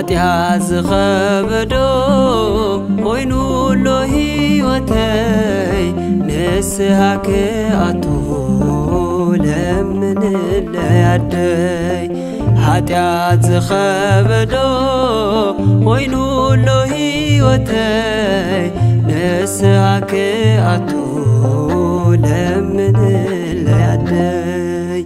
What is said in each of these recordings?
ኃጢአት ዝኸበዶ ኮይኑ ሎ ሕይወተይ ንስሓ ክኣትዎ ለምንለይ ኣደይ ኃጢአት ዝኸበዶ ኮይኑ ሎ ሕይወተይ ንስሓ ክኣትዎ ለምንለይ ኣደይ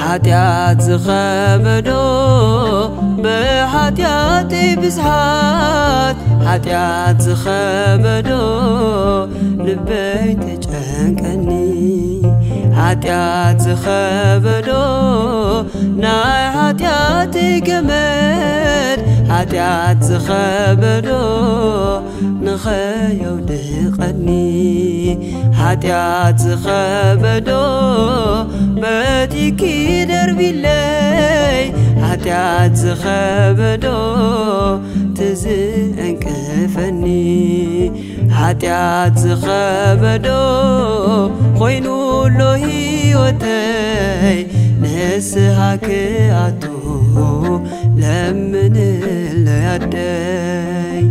ኃጢአት ዝኸበዶ بحاتياتي بزحات ኃጢአት ዝኸበዶ ልበይ ተጨንቀኒ ኃጢአት ዝኸበዶ ናይ ኃጢአት ገመድ ኃጢአት ዝኸበዶ ንኸየውድቐኒ ኃጢአት ዝኸበዶ በቲኪ ደርቢለይ ኃጢአት ዝኸበዶ ትዝእንቅፈኒ ኃጢአት ዝኸበዶ ኮይኑ ሎ ሕይወተይ ንስሓ ክኣትዎ ለምንለይ ኣደይ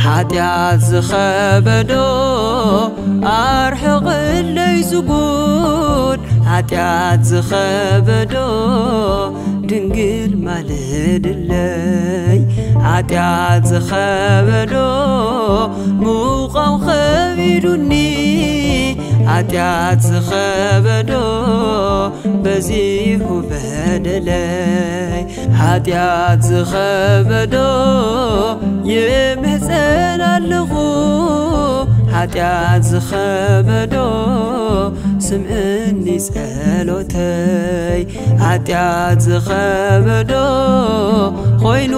ኃጢአት ዝኸበዶ ኣርሕቕለይ ዝጉድ ኃጢአት ዝኸበዶ ድንግል ማልድለይ ኃጢአት ዝኸበዶ ሙቐው ኸቢዱኒ ኃጢአት ዝኸበዶ በዚሁ በደለይ ኃጢአት ዝኸበዶ የምህፀን ኣለኹ ኃጢአት ዝኸበዶ ስምዕኒ ጸሎተይ ኃጢአት ዝኸበዶ ኮይኑ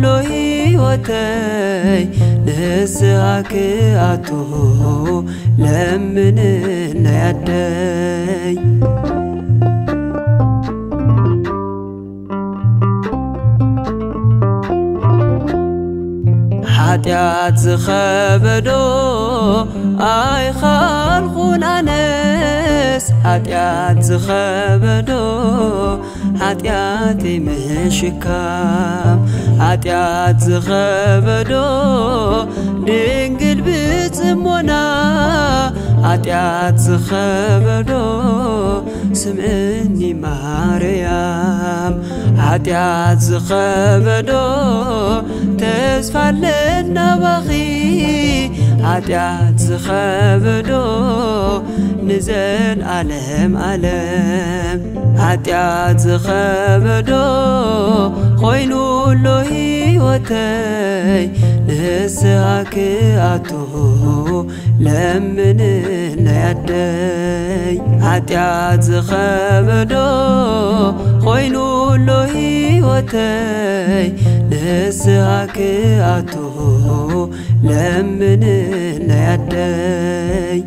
ሎ ሕይወተይ ንስሓ ክኣትዎ ለምንለይ ኣደይ ኃጢአት ዝኸበዶ ኣይኻልኹን ኣነስ ኃጢአት ዝኸበዶ ኃጢአተይ ምሽካም ኃጢአት ዝኸበዶ ድንግል ብጽሞና ኃጢአት ዝኸበዶ ስምዕኒ ማርያም ኃጢአት ዝኸበዶ ተስፋ ኣለና ባኺ ኃጢአት ዝኸበዶ ንዘለዓለም ዓለም ኃጢአት ዝኸበዶ ኮይኑ ሎ ሕይወተይ ንስሓ ክኣትዎ ለምንለይ ኣደይ ኃጢአት ዝኸበዶ ኮይኑ ሎ ሕይወተይ ንስሓ ክኣትዎ ለምንለይ ኣደይ